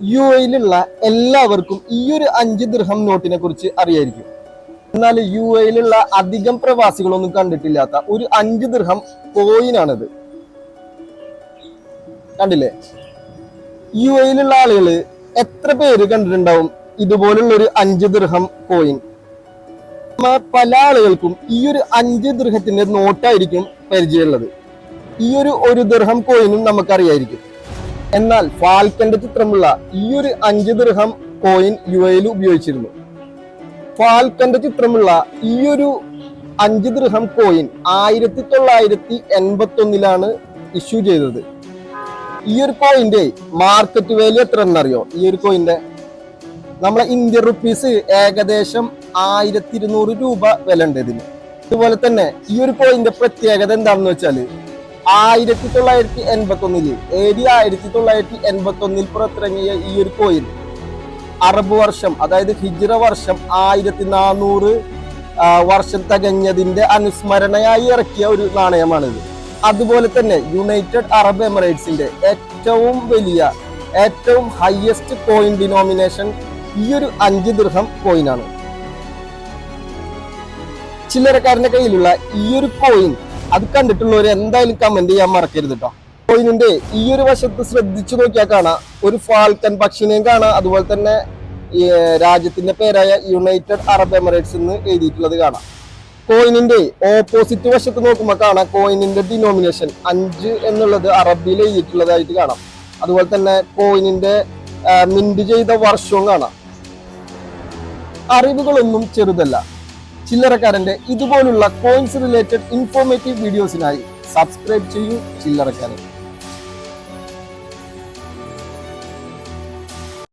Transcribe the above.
U എയിലുള്ള എല്ലാവർക്കും ഈ ഒരു 5 ദിർഹം നോട്ടിനെ കുറിച്ച് അറിയായിരിക്കും. എന്നാൽ യു എയിലുള്ള അധികം പ്രവാസികളൊന്നും കണ്ടിട്ടില്ലാത്ത ഒരു 5 ദിർഹം കോയിനാണിത്. കണ്ടില്ലേ? യു എയിലുള്ള ആളുകൾ എത്ര പേര് കണ്ടിട്ടുണ്ടാവും ഇതുപോലുള്ള ഒരു 5 ദിർഹം കോയിൻ? പല ആളുകൾക്കും ഈ ഒരു 5 ദിർഹത്തിന്റെ നോട്ടായിരിക്കും പരിചയമുള്ളത്. ഈ ഒരു ദിർഹം കോയിനും നമുക്കറിയായിരിക്കും. എന്നാൽ ഫാൽക്കന്റെ ചിത്രമുള്ള ഈ ഒരു 5 ദിർഹം കോയിൻ യു എയിൽ ഉപയോഗിച്ചിരുന്നു. ഫാൽക്കന്റെ ചിത്രമുള്ള ഈ ഒരു 5 ദിർഹം കോയിൻ 1981 ഇഷ്യൂ ചെയ്തത്. ഈ ഒരു കോയിന്റെ മാർക്കറ്റ് വാല്യൂ എത്ര എന്നറിയോ? ഈ ഒരു കോയിന്റെ നമ്മളെ ഇന്ത്യൻ റുപ്പീസ് ഏകദേശം 1200 രൂപ വില ഉണ്ട് ഇതിന്. അതുപോലെ തന്നെ ഈ ഒരു കോയിന്റെ പ്രത്യേകത എന്താണെന്ന് വെച്ചാൽ 1981 പുറത്തിറങ്ങിയ ഈ ഒരു കോയിൻ അറബ് വർഷം, അതായത് ഹിജ്റ വർഷം 1400 വർഷം തികഞ്ഞതിന്റെ അനുസ്മരണയായി ഇറക്കിയ ഒരു നാണയമാണിത്. അതുപോലെ തന്നെ യുണൈറ്റഡ് അറബ് എമിറേറ്റ്സിന്റെ ഏറ്റവും ഹയസ്റ്റ് കോയിൻ ഡിനോമിനേഷൻ ഈ ഒരു 5 ദിർഹം കോയിനാണ്. ചില്ലറക്കാരന്റെ കയ്യിലുള്ള ഈ ഒരു കോയിൻ അത് കണ്ടിട്ടുള്ളവർ എന്തായാലും കമന്റ് ചെയ്യാൻ മറക്കരുത് കേട്ടോ. കോയിനിന്റെ ഈ ഒരു വശത്ത് ശ്രദ്ധിച്ചു നോക്കിയാൽ കാണാം ഒരു ഫാൽക്കൻ പക്ഷിനെയും കാണാം. അതുപോലെ തന്നെ രാജ്യത്തിന്റെ പേരായ യുണൈറ്റഡ് അറബ് എമിറേറ്റ്സ് എന്ന് എഴുതിയിട്ടുള്ളത് കാണാം. കോയിനിന്റെ ഓപ്പോസിറ്റ് വശത്ത് നോക്കുമ്പോൾ കാണാം കോയിനിന്റെ ഡിനോമിനേഷൻ 5 എന്നുള്ളത് അറബിയിൽ എഴുതിയിട്ടുള്ളതായിട്ട് കാണാം. അതുപോലെ തന്നെ കോയിനിന്റെ മിന്റ് ചെയ്ത വർഷവും കാണാം. അറിവുകളൊന്നും ചെറുതല്ല. ചില്ലറക്കാരന്റെ ഇതുപോലുള്ള കോയിൻസ് റിലേറ്റഡ് ഇൻഫോർമേറ്റീവ് വീഡിയോസിനായി സബ്സ്ക്രൈബ് ചെയ്യൂ ചില്ലറക്കാരൻ.